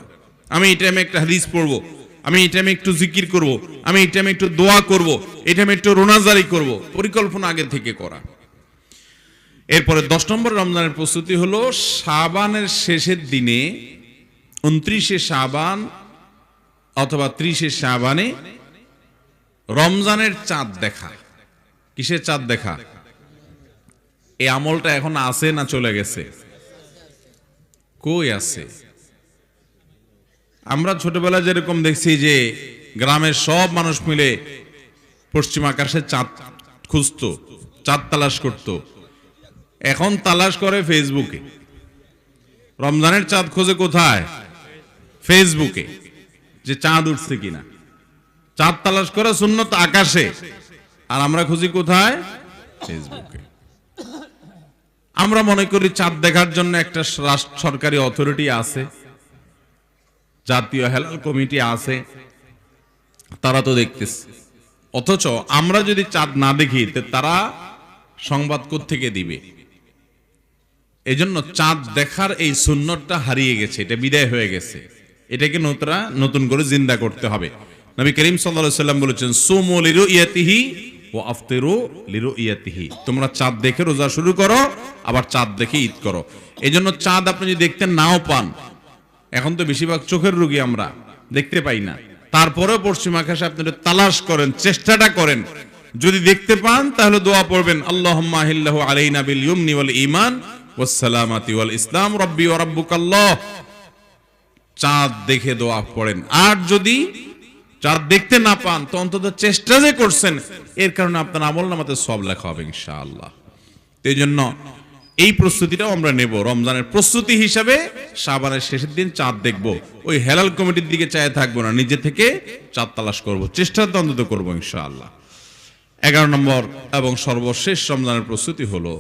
আমি এই টাইমে একটা হাদিস পড়বো, আমি এই টাইমে একটু জিকির করব, আমি এই টাইমে একটু দোয়া করব, এই টাইমে একটু রোনাজারি করব। পরিকল্পনা আগে থেকে করা। এরপরে 10 নম্বর রমজানের প্রস্তুতি হলো শাবানের শেষের দিনে, 29শে শাবান অথবা 30শে শাবানে রমজানের চাঁদ দেখা। কিসের চাঁদ দেখা? এই আমলটা এখন আছে না চলে গেছে? কই আছে? আমরা ছোটবেলায় যেরকম দেখছি যে গ্রামের সব মানুষ মিলে পশ্চিম আকাশে চাঁদ খুঁজতো, চাঁদ তালাশ করত। এখন তালাশ করে ফেসবুকে। রমজানের চাঁদ খোঁজে কোথায়? ফেসবুকে, যে চাঁদ উঠছে কিনা। চাঁদ তালাশ করে সুন্নত আকাশে, আর আমরা খুঁজি কোথায়? ফেসবুকে। আমরা মনে করি চাঁদ দেখার জন্য একটা সরকারি অথরিটি আছে, জাতীয় হেলাল কমিটি আছে, তারা তো দেখতেছে। অথচ আমরা যদি চাঁদ না দেখি তারা সংবাদ কোত্থেকে দিবে? এজন্য চাঁদ দেখার এই সুন্নতটা হারিয়ে গেছে, এটা বিদায় হয়ে গেছে। এটাকে নতুন করে জিন্দা করতে হবে। নবী করিম সাল্লাল্লাহু আলাইহি ওয়াসাল্লাম বলেছেন, সুমু লিরুইয়াতিহি ওয়া আফতিরু লিরুইয়াতিহি, তোমরা চাঁদ দেখে রোজা শুরু করো, আবার চাঁদ দেখে ঈদ করো। এজন্য চাঁদ আপনি যদি দেখতে নাও পান, এখন তো বেশিরভাগ চোখের রোগী আমরা, দেখতে পাই না, তারপরেও পশ্চিম আকাশে আপনি তালাশ করেন, চেষ্টাটা করেন, যদি দেখতে পান তাহলে দোয়া পড়বেন, আল্লাহুম্মা আহিল্লাহু আলাইনা বিল ইয়ুমনি ওয়াল ঈমান ওয়াস সালামাতি ওয়াল ইসলাম রব্বি ওয়া রাব্বুকাল্লাহ। চাঁদ দেখে দোয়া পড়েন। আর যদি চাঁদ দেখতে না পান তো অন্তত চেষ্টা যে করছেন এর কারণে আপনার আমলনামাতে সওয়াব লেখা হবে ইনশাআল্লাহ। এই জন্য এই প্রস্তুতিটাও আমরা নেব, রমজানের প্রস্তুতি হিসাবে শাবানের শেষের দিন চাঁদ দেখব, ওই হেলাল কমিটির দিকে চায় থাকবো না, নিজে থেকে চাঁদ তালাশ করব, চেষ্টা তো অন্তত করবো ইনশাআল্লাহ। 11 নম্বর এবং সর্বশেষ রমজানের প্রস্তুতি হলো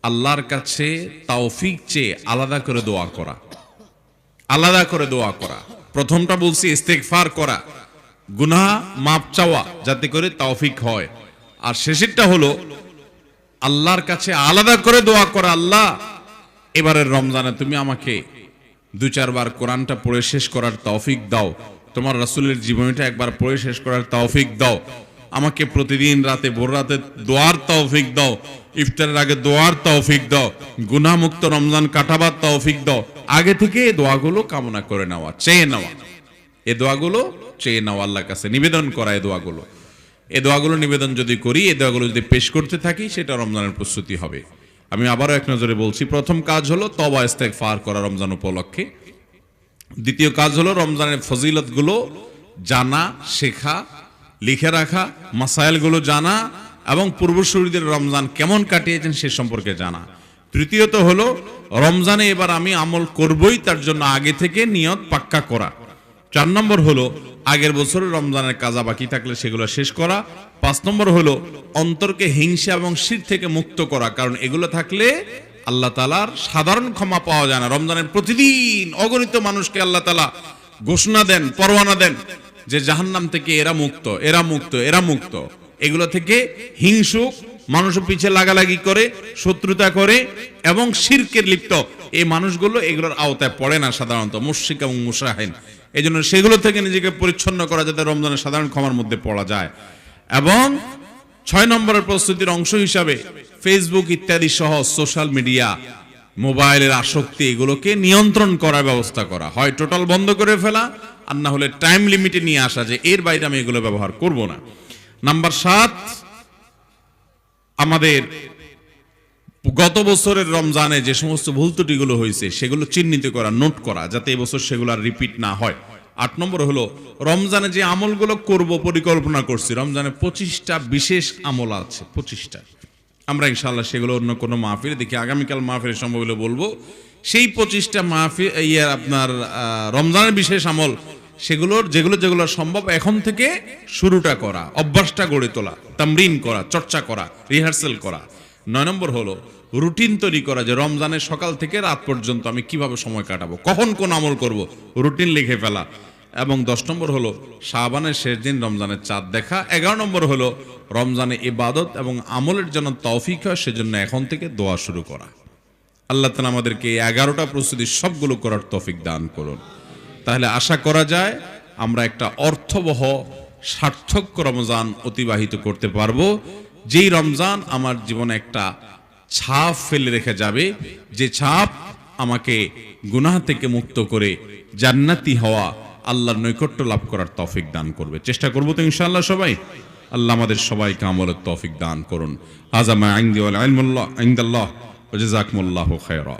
আল্লাহর কাছে তাওফিক চেয়ে আলাদা করে দোয়া করা, আলাদা করে দোয়া করা। প্রথমটা বলছি ইস্তেগফার করা, গুনাহ মাপ চাওয়া যাতে করে তাওফিক হয়, আর শেষেরটা হলো আল্লাহর কাছে আলাদা করে দোয়া করা, আল্লাহ এবারের রমজানে তুমি আমাকে 2-4 বার কোরআনটা পড়ে শেষ করার তৌফিক দাও, তোমার রাসূলের জীবনীটা একবার পড়ে শেষ করার তৌফিক দাও, আমাকে প্রতিদিন রাতে ভোর রাতে দোয়ার তৌফিক দাও, ইফতারের আগে দোয়ার তৌফিক দাও, গুনাহমুক্ত রমজান কাটাবার তৌফিক দাও। আগে থেকে এই দোয়াগুলো কামনা করে নেওয়া, চেয়ে নেওয়া, এই দোয়াগুলো চেয়ে নেওয়া, আল্লাহর কাছে নিবেদন করা। এই দোয়াগুলো নিবেদন যদি করি, এই দোয়াগুলো যদি পেশ করতে থাকি, সেটা রমজানের প্রস্তুতি হবে। আমি আবারও এক নজরে বলছি, প্রথম কাজ হলো তওবা ইস্তেগফার করা রমজান উপলক্ষে। দ্বিতীয় কাজ হলো রমজানের ফজিলতগুলো জানা, শেখা, লিখে রাখা, মাসাইলগুলো জানা এবং পূর্বসূরীদের রমজান কেমন কাটিয়েছেন সে সম্পর্কে জানা। তৃতীয়ত হলো রমজানে এবার আমি আমল করবই, তার জন্য আগে থেকে নিয়ত পাক্কা করা। 4 নম্বর হলো আগের বছরের রমজানের কাজা বাকি থাকলে সেগুলো শেষ করা। 5 নম্বর হলো অন্তরকে হিংসা এবং শিরক থেকে মুক্ত করা, কারণ এগুলো থাকলে আল্লাহ তাআলার সাধারণ ক্ষমা পাওয়া যায় না। রমজানের প্রতিদিন অগণিত মানুষকে আল্লাহ তাআলা ঘোষণা দেন, পরোয়ানা দেন যে জাহান্নাম থেকে এরা মুক্ত, এরা মুক্ত, এরা মুক্ত। এগুলো থেকে হিংসুক, মানুষের পিছে লাগালাগি করে, শত্রুতা করে এবং শিরকের লিপ্ত এই মানুষগুলো এগুলোর আওতায় পড়ে না সাধারণত, মুশরিক এবং মুশাহিন। এই জন্য সেগুলো থেকে নিজেকে পরিচ্ছন্ন করা যাতে রমজানের সাধারণ ক্ষমার মধ্যে পড়া যায়। এবং 6 নম্বরের প্রস্তুতির অংশ হিসাবে ফেসবুক ইত্যাদি সহ সোশ্যাল মিডিয়া, মোবাইলের আসক্তি, এগুলোকে নিয়ন্ত্রণ করার ব্যবস্থা করা, হয় টোটাল বন্ধ করে ফেলা, আর না হলে টাইম লিমিটে নিয়ে আসা যে এর বাইরে আমি এগুলো ব্যবহার করব না। নাম্বার 7, আমাদের গত বছরের রমজানে যে সমস্ত ভুল ত্রুটিগুলো হয়েছে সেগুলো চিহ্নিত করা, নোট করা, যাতে এবছর সেগুলো আর রিপিট না হয়। 8 নম্বর হলো রমজানে যে আমলগুলো করব পরিকল্পনা করছি, রমজানে 25টা বিশেষ আমল আছে, 25টা। আমরা ইনশাআল্লাহ সেগুলো অন্য কোনো মাহফিলে দেখি, আগামীকাল মাহফিলে সম্ভব হলে বলবো। সেই 25টা মাহফিল আপনার রমজানের বিশেষ আমল, সেগুলোর যেগুলো সম্ভব এখন থেকে শুরুটা করা, অভ্যাসটা গড়ে তোলা, তামরিন করা, চর্চা করা, রিহার্সাল করা। 9 নম্বর হলো রুটিন তৈরি করা, যে রমজানের সকাল থেকে রাত পর্যন্ত আমি কিভাবে সময় কাটাবো, কখন কোন আমল করব, রুটিন লিখে ফেলা। এবং 10 নম্বর হলো শাবানের শেষ দিন রমজানের চাঁদ দেখা। 11 নম্বর হলো রমজানে ইবাদত এবং আমলের জন্য তৌফিক হয়, সেজন্য এখন থেকে দোয়া শুরু করা। আল্লাহ তাআলা আমাদেরকে 11টা প্রস্তুতি সবগুলো করার তৌফিক দান করুন। তাহলে আশা করা যায় আমরা একটা অর্থবহ সার্থক রমজান অতিবাহিত করতে পারবো, যেই রমজান আমার জীবনে একটা ছাপ ফেলে রেখে যাবে, যে ছাপ আমাকে গুনাহ থেকে মুক্ত করে জান্নাতি হওয়া, আল্লাহর নৈকট্য লাভ করার তৌফিক দান করবে। চেষ্টা করবো তো ইনশাআল্লাহ সবাই। আল্লাহ আমাদের সবাইকে আমলের তৌফিক দান করুন। আযা মা ইনদি ওয়াল ইলমুল্লাহ ইনদাল্লাহ ওয়া জাযাকুমুল্লাহু খায়রা।